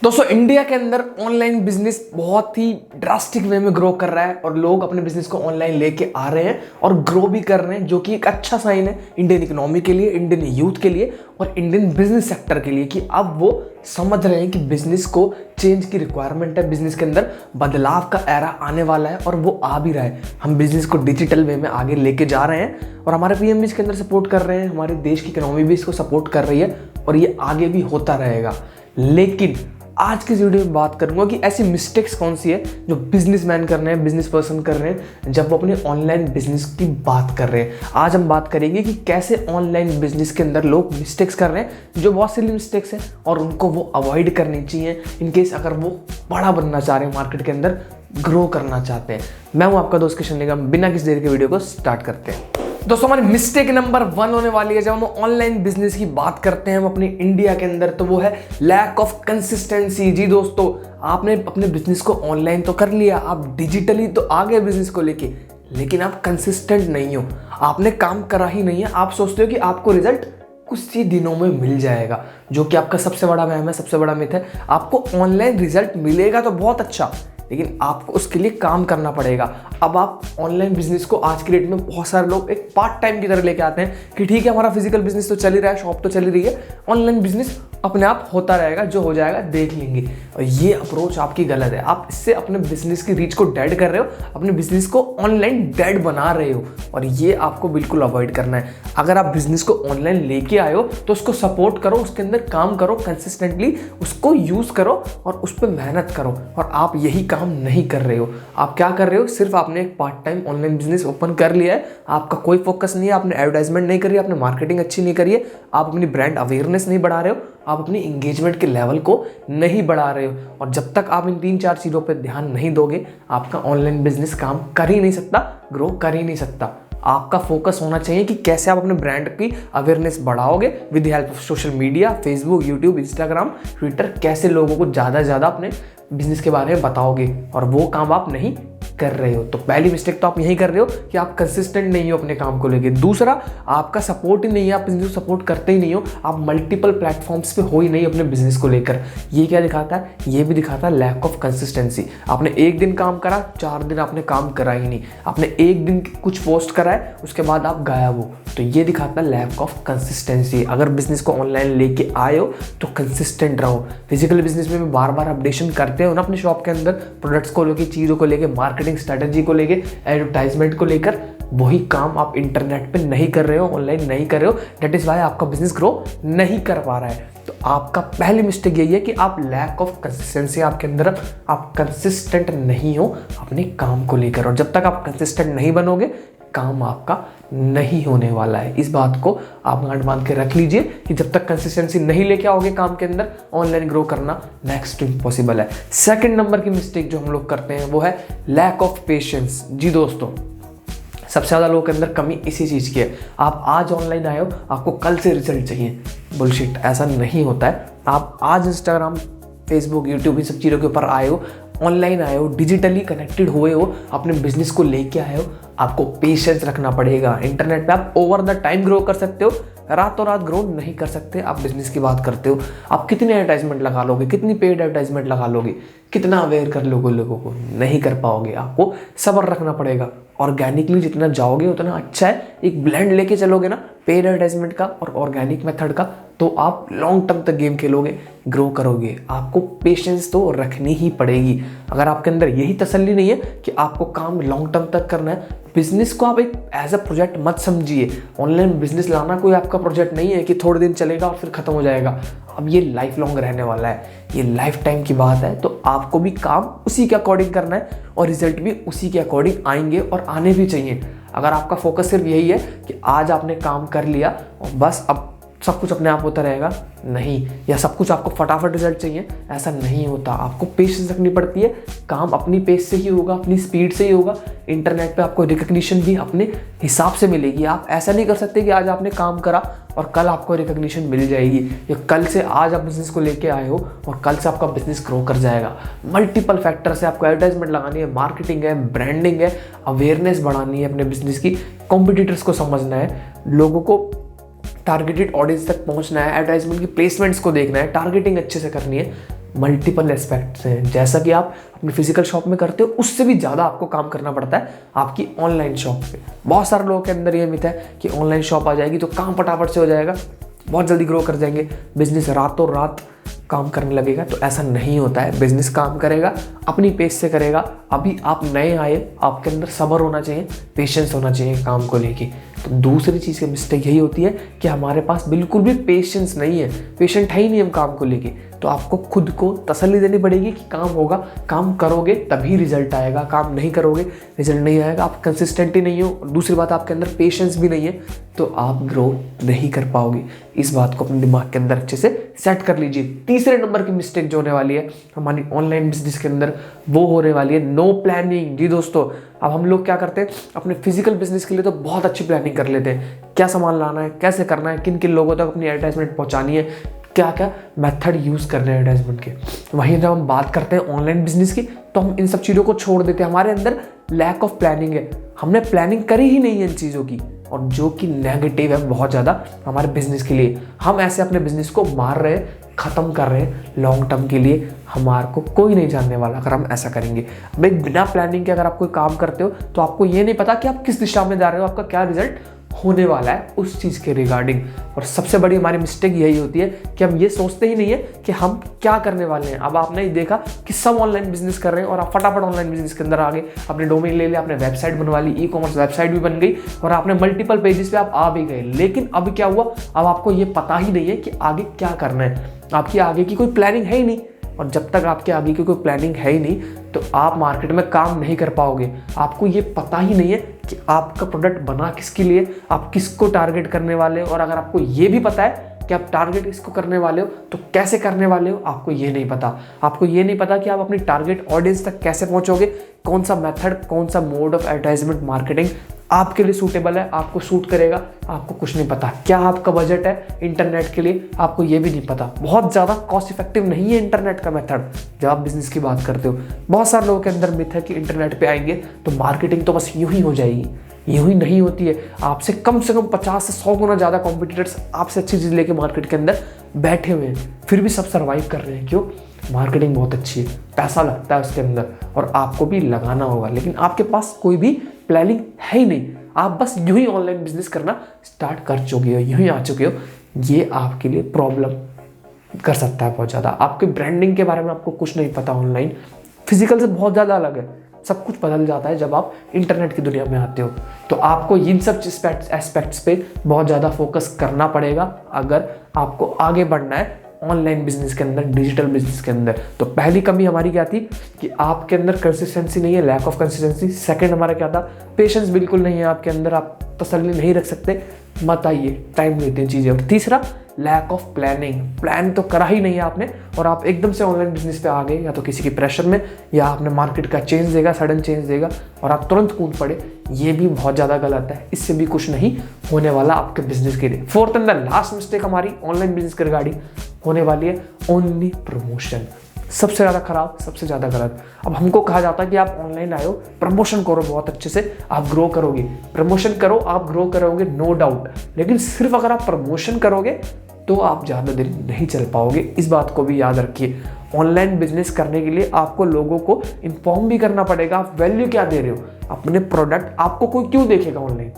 दोस्तों इंडिया के अंदर ऑनलाइन बिजनेस बहुत ही ड्रास्टिक वे में ग्रो कर रहा है और लोग अपने बिजनेस को ऑनलाइन लेके आ रहे हैं और ग्रो भी कर रहे हैं, जो कि एक अच्छा साइन है इंडियन इकोनॉमी के लिए, इंडियन यूथ के लिए और इंडियन बिजनेस सेक्टर के लिए कि अब वो समझ रहे हैं कि बिजनेस को चेंज की रिक्वायरमेंट है, बिजनेस के अंदर बदलाव का एरा आने वाला है और वो आ भी रहा है। हम बिजनेस को डिजिटल वे में आगे लेके जा रहे हैं और हमारे पीएम भी इसके अंदर सपोर्ट कर रहे हैं, हमारे देश की इकोनॉमी भी इसको सपोर्ट कर रही है और ये आगे भी होता रहेगा। लेकिन आज की वीडियो में बात करूंगा कि ऐसी मिस्टेक्स कौन सी है जो बिजनेसमैन कर रहे हैं, बिजनेस पर्सन कर रहे हैं जब वो अपने ऑनलाइन बिजनेस की बात कर रहे हैं। आज हम बात करेंगे कि कैसे ऑनलाइन बिजनेस के अंदर लोग मिस्टेक्स कर रहे हैं जो बहुत सिली मिस्टेक्स हैं और उनको वो अवॉइड करनी चाहिए इनकेस अगर वो बड़ा बनना चाह रहे हैं, मार्केट के अंदर ग्रो करना चाहते हैं। मैं हूं आपका दोस्त किशन निगम। बिना किसी देर के वीडियो को स्टार्ट करते हैं। दोस्तों हमारी मिस्टेक नंबर 1 होने वाली है जब हम ऑनलाइन बिजनेस की बात करते हैं हम अपनी इंडिया के अंदर, तो वो है लैक ऑफ कंसिस्टेंसी। जी दोस्तों, आपने अपने बिजनेस को ऑनलाइन तो कर लिया, आप डिजिटली तो आ गए बिजनेस को लेके, लेकिन आप कंसिस्टेंट नहीं हो, आपने काम करा ही नहीं है। आप सोचते हो कि आपको रिजल्ट कुछ ही दिनों में मिल जाएगा, जो कि आपका सबसे बड़ा वहम है, सबसे बड़ा मिथ है। आपको ऑनलाइन रिजल्ट मिलेगा तो बहुत अच्छा, लेकिन आपको उसके लिए काम करना पड़ेगा। अब आप ऑनलाइन बिजनेस को आज की डेट में बहुत सारे लोग एक पार्ट टाइम की तरह लेके आते हैं कि ठीक है हमारा फिजिकल बिजनेस तो चल ही रहा है, शॉप तो चल ही रही है, ऑनलाइन बिजनेस अपने आप होता रहेगा, जो हो जाएगा देख लेंगे। और ये अप्रोच आपकी गलत है। आप इससे अपने बिजनेस की रीच को डेड कर रहे हो, अपने बिजनेस को ऑनलाइन डेड बना रहे हो और ये आपको बिल्कुल अवॉइड करना है। अगर आप बिजनेस को ऑनलाइन लेके आए हो तो उसको सपोर्ट करो, उसके अंदर काम करो, कंसिस्टेंटली उसको यूज करो और उस पर मेहनत करो। और आप यही काम नहीं कर रहे हो। आप क्या कर रहे हो, सिर्फ आपने एक part time online business open कर लिया है, आपका कोई फोकस नहीं है, आपने एडवर्टाइजमेंट नहीं करी, आपने मार्केटिंग अच्छी नहीं करी है, आप अपनी ब्रांड अवेयरनेस नहीं बढ़ा रहे हो, आप अपनी एंगेजमेंट के लेवल को नहीं बढ़ा रहे हो। और जब तक आप इन 3-4 चीज़ों पर ध्यान नहीं दोगे, आपका ऑनलाइन बिजनेस काम कर ही नहीं सकता, ग्रो कर ही नहीं सकता। आपका फोकस होना चाहिए कि कैसे आप अपने ब्रांड की अवेयरनेस बढ़ाओगे with the help of social media, Facebook, YouTube, Instagram, Twitter, कैसे लोगों को ज़्यादा से ज़्यादा अपने बिजनेस के बारे में बताओगे, और वो काम आप नहीं कर रहे हो। तो पहली मिस्टेक तो आप यही कर रहे हो कि आप कंसिस्टेंट नहीं हो अपने काम को लेके। दूसरा, आपका सपोर्ट ही नहीं है, आप बिजनेस को सपोर्ट करते ही नहीं हो, आप मल्टीपल प्लेटफॉर्म्स पे हो ही नहीं अपने बिजनेस को लेकर। ये क्या दिखाता है, ये भी दिखाता है लैक ऑफ कंसिस्टेंसी। आपने एक दिन काम करा, 4 दिन आपने काम करा ही नहीं, आपने एक दिन कुछ पोस्ट करा है, उसके बाद आप गायब हो, तो ये दिखाता है लैक ऑफ कंसिस्टेंसी। अगर बिजनेस को ऑनलाइन लेके आए हो तो कंसिस्टेंट रहो। फिजिकल बिजनेस में बार बार अपडेशन करते हो ना अपने शॉप के अंदर, प्रोडक्ट्स को लेकर, चीज़ों को लेकर, मार्केटिंग स्ट्रेटजी को लेके, एडवर्टाइजमेंट को लेकर, वही काम आप इंटरनेट पे नहीं कर रहे हो, ऑनलाइन नहीं कर रहे हो। दैट इज वाई आपका बिजनेस ग्रो नहीं कर पा रहा है। तो आपका पहली मिस्टेक यही है कि आप लैक ऑफ कंसिस्टेंसी आपके अंदर, आप कंसिस्टेंट नहीं हो अपने काम को लेकर। और जब तक आप कंसिस्टेंट नहीं बनोगे, काम आपका नहीं होने वाला है। इस बात को आप गांठ बांध के रख लीजिए कि जब तक कंसिस्टेंसी नहीं लेके आओगे काम के अंदर, ऑनलाइन ग्रो करना नेक्स्ट टू इम्पॉसिबल है। सेकंड नंबर की मिस्टेक जो हम लोग करते हैं वो है लैक ऑफ पेशेंस। जी दोस्तों, सबसे ज़्यादा लोगों के अंदर कमी इसी चीज़ की है। आप आज ऑनलाइन आए हो, आपको कल से रिजल्ट चाहिए। बुलशिट, ऐसा नहीं होता है। आप आज इंस्टाग्राम, फेसबुक, यूट्यूब, इन सब चीज़ों के ऊपर आए हो, ऑनलाइन आए हो, डिजिटली कनेक्टेड हुए हो, अपने बिजनेस को लेके आए हो, आपको पेशेंस रखना पड़ेगा। इंटरनेट पे आप ओवर द टाइम ग्रो कर सकते हो, रातों रात ग्रो नहीं कर सकते। आप बिजनेस की बात करते हो, आप कितने एडवर्टाइजमेंट लगा लोगे, कितनी पेड एडवर्टाइजमेंट लगा लोगे, कितना अवेयर कर लोगे लोगों को, नहीं कर पाओगे। आपको सब्र रखना पड़ेगा। ऑर्गेनिकली जितना जाओगे उतना अच्छा है। एक ब्लेंड लेके चलोगे ना, पेड एडवर्टाइजमेंट का और ऑर्गेनिक मेथड का, तो आप लॉन्ग टर्म तक गेम खेलोगे, ग्रो करोगे। आपको पेशेंस तो रखनी ही पड़ेगी। अगर आपके अंदर यही तसल्ली नहीं है कि आपको काम लॉन्ग टर्म तक करना है, बिजनेस को आप एक एज अ प्रोजेक्ट मत समझिए। ऑनलाइन बिजनेस लाना कोई आपका प्रोजेक्ट नहीं है कि थोड़े दिन चलेगा और फिर खत्म हो जाएगा। अब ये लाइफ लॉन्ग रहने वाला है, ये लाइफ टाइम की बात है। तो आपको भी काम उसी के अकॉर्डिंग करना है और रिजल्ट भी उसी के अकॉर्डिंग आएंगे और आने भी चाहिए। अगर आपका फोकस सिर्फ यही है कि आज आपने काम कर लिया और बस अब सब कुछ अपने आप होता रहेगा, नहीं, या सब कुछ आपको फटाफट रिजल्ट चाहिए, ऐसा नहीं होता। आपको पेशेंस रखनी पड़ती है। काम अपनी पेस से ही होगा, अपनी स्पीड से ही होगा। इंटरनेट पे आपको रिकग्निशन भी अपने हिसाब से मिलेगी। आप ऐसा नहीं कर सकते कि आज आपने काम करा और कल आपको रिकग्निशन मिल जाएगी, या कल से आज आप बिजनेस को लेके आए हो और कल से आपका बिजनेस ग्रो कर जाएगा। मल्टीपल फैक्टर से आपको एडवर्टाइजमेंट लगानी है, मार्केटिंग है, ब्रांडिंग है, अवेयरनेस बढ़ानी है अपने बिजनेस की, कॉम्पिटिटर्स को समझना है, लोगों को टारगेटेड ऑडियंस तक पहुंचना है, एडवर्टाइजमेंट की प्लेसमेंट्स को देखना है, टारगेटिंग अच्छे से करनी है, मल्टीपल एस्पेक्ट्स हैं। जैसा कि आप अपनी फिजिकल शॉप में करते हो उससे भी ज़्यादा आपको काम करना पड़ता है आपकी ऑनलाइन शॉप पे। बहुत सारे लोगों के अंदर ये मिथ है कि ऑनलाइन शॉप आ जाएगी तो काम फटाफट से हो जाएगा, बहुत जल्दी ग्रो कर जाएंगे, बिजनेस रातों रात काम करने लगेगा। तो ऐसा नहीं होता है। बिजनेस काम करेगा, अपनी पेस से करेगा। अभी आप नए आए, आपके अंदर सब्र होना चाहिए, पेशेंस होना चाहिए काम को लेके। तो दूसरी चीज़ की मिस्टेक यही होती है कि हमारे पास बिल्कुल भी पेशेंस नहीं है, पेशेंट है ही नहीं हम काम को लेके। तो आपको खुद को तसल्ली देनी पड़ेगी कि काम होगा, काम करोगे तभी रिजल्ट आएगा, काम नहीं करोगे रिजल्ट नहीं आएगा। आप कंसिस्टेंट ही नहीं हो, दूसरी बात आपके अंदर पेशेंस भी नहीं है, तो आप ग्रो नहीं कर पाओगे। इस बात को अपने दिमाग के अंदर अच्छे से सेट कर लीजिए। तीसरे नंबर की मिस्टेक जो होने वाली है हमारी ऑनलाइन बिजनेस के अंदर, वो होने वाली है नो प्लानिंग। जी दोस्तों, अब हम लोग क्या करते हैं, अपने फिजिकल बिजनेस के लिए तो बहुत अच्छी प्लानिंग कर लेते हैं, क्या सामान लाना है, कैसे करना है, किन किन लोगों तक अपनी एडवर्टाइजमेंट पहुंचानी है, क्या क्या मेथड यूज़ करने हैं एडवर्टाइजमेंट के। वहीं जब हम बात करते हैं ऑनलाइन बिजनेस की तो हम इन सब चीज़ों को छोड़ देते हैं। हमारे अंदर लैक ऑफ प्लानिंग है, हमने प्लानिंग करी ही नहीं है इन चीज़ों की, और जो कि नेगेटिव है बहुत ज़्यादा हमारे बिजनेस के लिए। हम ऐसे अपने बिजनेस को मार रहे हैं, ख़त्म कर रहे हैं लॉन्ग टर्म के लिए। हमारे को कोई नहीं जानने वाला अगर हम ऐसा करेंगे। भाई बिना प्लानिंग के अगर आप कोई काम करते हो तो आपको ये नहीं पता कि आप किस दिशा में जा रहे हो, आपका क्या रिजल्ट होने वाला है उस चीज़ के रिगार्डिंग। और सबसे बड़ी हमारी मिस्टेक यही होती है कि हम ये सोचते ही नहीं है कि हम क्या करने वाले हैं। अब आपने देखा कि सब ऑनलाइन बिजनेस कर रहे हैं और आप फटाफट ऑनलाइन बिजनेस के अंदर आ गए, अपने डोमेन ले लिया, आपने वेबसाइट बनवा ली, ई कॉमर्स वेबसाइट भी बन गई और आपने मल्टीपल पेजेस पे आप आ भी गए। लेकिन अब क्या हुआ, अब आपको ये पता ही नहीं है कि आगे क्या करना है, आपकी आगे की कोई प्लानिंग है ही नहीं। और जब तक आपके आगे की कोई प्लानिंग है ही नहीं तो आप मार्केट में काम नहीं कर पाओगे। आपको ये पता ही नहीं है कि आपका प्रोडक्ट बना किसके लिए, आप किसको टारगेट करने वाले हो। और अगर आपको ये भी पता है कि आप टारगेट इसको करने वाले हो तो कैसे करने वाले हो, आपको ये नहीं पता। आपको ये नहीं पता कि आप अपनी टारगेट ऑडियंस तक कैसे पहुंचोगे, कौन सा मेथड, कौन सा मोड ऑफ एडवर्टाइजमेंट मार्केटिंग आपके लिए सूटेबल है, आपको सूट करेगा, आपको कुछ नहीं पता। क्या आपका बजट है इंटरनेट के लिए, आपको ये भी नहीं पता। बहुत ज़्यादा कॉस्ट इफेक्टिव नहीं है इंटरनेट का मेथड जब आप बिजनेस की बात करते हो। बहुत सारे लोगों के अंदर मिथ है कि इंटरनेट पे आएंगे तो मार्केटिंग तो बस यूं ही हो जाएगी। यूं ही नहीं होती है। आपसे कम 50 से 100 गुना ज़्यादा कॉम्पिटिटर्स आपसे अच्छी चीज़ लेके मार्केट के अंदर बैठे हुए हैं, फिर भी सब सर्वाइव कर रहे हैं। क्यों? मार्केटिंग बहुत अच्छी है, पैसा लगता है उसके अंदर और आपको भी लगाना होगा। लेकिन आपके पास कोई भी प्लानिंग है ही नहीं, आप बस यूं ही ऑनलाइन बिजनेस करना स्टार्ट कर चुके हो, यूं ही आ चुके हो। ये आपके लिए प्रॉब्लम कर सकता है बहुत ज़्यादा। आपके ब्रांडिंग के बारे में आपको कुछ नहीं पता, ऑनलाइन फिजिकल से बहुत ज़्यादा अलग है। सब कुछ बदल जाता है जब आप इंटरनेट की दुनिया में आते हो। तो आपको इन सब एस्पेक्ट्स पे बहुत ज़्यादा फोकस करना पड़ेगा अगर आपको आगे बढ़ना है ऑनलाइन बिजनेस के अंदर, डिजिटल बिजनेस के अंदर। तो पहली कमी हमारी क्या थी कि आपके अंदर कंसिस्टेंसी नहीं है, लैक ऑफ कंसिस्टेंसी। सेकंड हमारा क्या था, पेशेंस बिल्कुल नहीं है आपके अंदर, आप तसल्ली नहीं रख सकते, मत आइए, टाइम लेते हैं चीज़ें। और तीसरा, लैक ऑफ प्लानिंग। प्लान तो करा ही नहीं है आपने और आप एकदम से ऑनलाइन बिजनेस पे आ गए, या तो किसी की प्रेशर में, या आपने मार्केट का चेंज देगा, सडन चेंज देगा और आप तुरंत कूद पड़े। ये भी बहुत ज़्यादा गलत है, इससे भी कुछ नहीं होने वाला आपके बिजनेस के लिए। Fourth and the last mistake हमारी ऑनलाइन बिजनेस के रिगार्डिंग होने वाली है, ओनली प्रमोशन। सबसे ज़्यादा खराब, सबसे ज़्यादा गलत। अब हमको कहा जाता है कि आप ऑनलाइन आए हो, प्रमोशन करो बहुत अच्छे से, आप ग्रो करोगे। प्रमोशन करो, आप ग्रो करोगे, नो डाउट। लेकिन सिर्फ अगर आप प्रमोशन करोगे तो आप ज़्यादा दिन नहीं चल पाओगे। इस बात को भी याद रखिए। ऑनलाइन बिजनेस करने के लिए आपको लोगों को इन्फॉर्म भी करना पड़ेगा आप वैल्यू क्या दे रहे हो अपने प्रोडक्ट। आपको कोई क्यों देखेगा ऑनलाइन?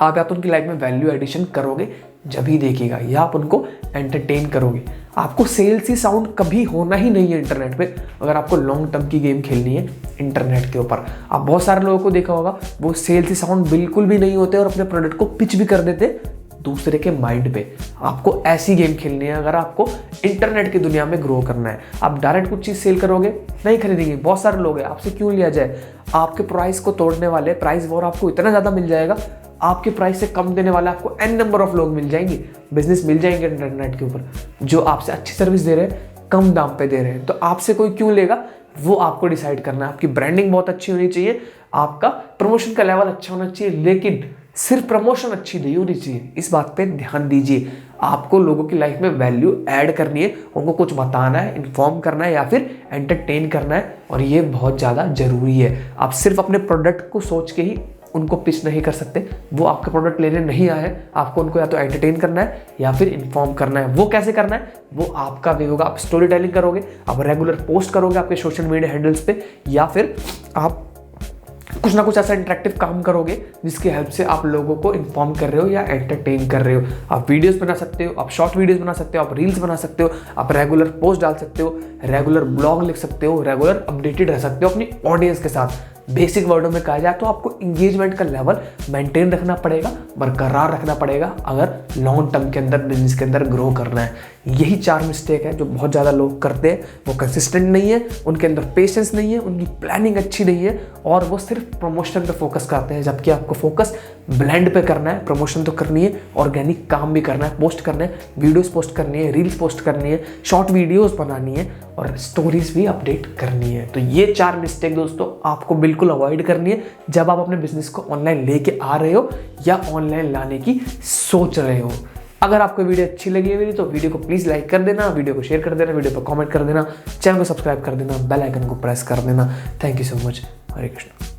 आप या तो उनकी लाइफ में वैल्यू एडिशन करोगे जब ही देखेगा, या आप उनको एंटरटेन करोगे। आपको सेल्सी साउंड कभी होना ही नहीं है इंटरनेट पे अगर आपको लॉन्ग टर्म की गेम खेलनी है इंटरनेट के ऊपर। आप बहुत सारे लोगों को देखा होगा, वो सेल्सी साउंड बिल्कुल भी नहीं होते और अपने प्रोडक्ट को पिच भी कर देते दूसरे के माइंड पे। आपको ऐसी गेम खेलनी है अगर आपको इंटरनेट की दुनिया में ग्रो करना है। आप डायरेक्ट कुछ चीज़ सेल करोगे, नहीं खरीदेंगे। बहुत सारे लोग हैं, आपसे क्यों लिया जाए? आपके प्राइस को तोड़ने वाले, प्राइस वॉर आपको इतना ज़्यादा मिल जाएगा, आपके प्राइस से कम देने वाले आपको n नंबर ऑफ लोग मिल जाएंगे, बिजनेस मिल जाएंगे इंटरनेट के ऊपर जो आपसे अच्छी सर्विस दे रहे हैं, कम दाम पे दे रहे हैं। तो आपसे कोई क्यों लेगा, वो आपको डिसाइड करना है। आपकी ब्रांडिंग बहुत अच्छी होनी चाहिए, आपका प्रमोशन का लेवल अच्छा होना चाहिए, लेकिन सिर्फ प्रमोशन अच्छी नहीं होनी चाहिए। इस बात पे ध्यान दीजिए। आपको लोगों की लाइफ में वैल्यू ऐड करनी है, उनको कुछ बताना है, इन्फॉर्म करना है या फिर एंटरटेन करना है, और ये बहुत ज़्यादा जरूरी है। आप सिर्फ अपने प्रोडक्ट को सोच के ही उनको पिच नहीं कर सकते, वो आपके प्रोडक्ट लेने नहीं आए हैं, आपको उनको या तो एंटरटेन करना है या फिर इन्फॉर्म करना है। वो कैसे करना है, वो आपका वे होगा। आप स्टोरी टेलिंग करोगे, आप रेगुलर पोस्ट करोगे आपके सोशल मीडिया हैंडल्स पे, या फिर आप कुछ ना कुछ ऐसा इंटरेक्टिव काम करोगे जिसकी हेल्प से आप लोगों को इन्फॉर्म कर रहे हो या एंटरटेन कर रहे हो। आप वीडियोस बना सकते हो, आप शॉर्ट वीडियोस बना सकते हो, आप रील्स बना सकते हो, आप रेगुलर पोस्ट डाल सकते हो, रेगुलर ब्लॉग लिख सकते हो, रेगुलर अपडेटेड रह सकते हो अपनी ऑडियंस के साथ। बेसिक वर्डों में कहा जाए तो आपको इंगेजमेंट का लेवल मेंटेन रखना पड़ेगा, बरकरार रखना पड़ेगा अगर लॉन्ग टर्म के अंदर बिजनेस के अंदर ग्रो करना है। यही 4 मिस्टेक है जो बहुत ज़्यादा लोग करते हैं। वो कंसिस्टेंट नहीं है, उनके अंदर पेशेंस नहीं है, उनकी प्लानिंग अच्छी नहीं है, और वो सिर्फ प्रमोशन पे फोकस करते हैं, जबकि आपको फोकस ब्लेंड पे करना है। प्रमोशन तो करनी है, ऑर्गेनिक काम भी करना है, पोस्ट करना है, वीडियोस पोस्ट करनी है, रील्स पोस्ट करनी है, शॉर्ट वीडियोस बनानी है और स्टोरीज भी अपडेट करनी है। तो ये 4 मिस्टेक दोस्तों आपको बिल्कुल अवॉइड करनी है जब आप अपने बिजनेस को ऑनलाइन लेके आ रहे हो या ऑनलाइन लाने की सोच रहे हो। अगर आपको वीडियो अच्छी लगी है मेरी तो वीडियो को प्लीज़ लाइक कर देना, वीडियो को शेयर कर देना, वीडियो पर कमेंट कर देना, चैनल को सब्सक्राइब कर देना, बेल आइकन को प्रेस कर देना। Thank you so much. Hare Krishna.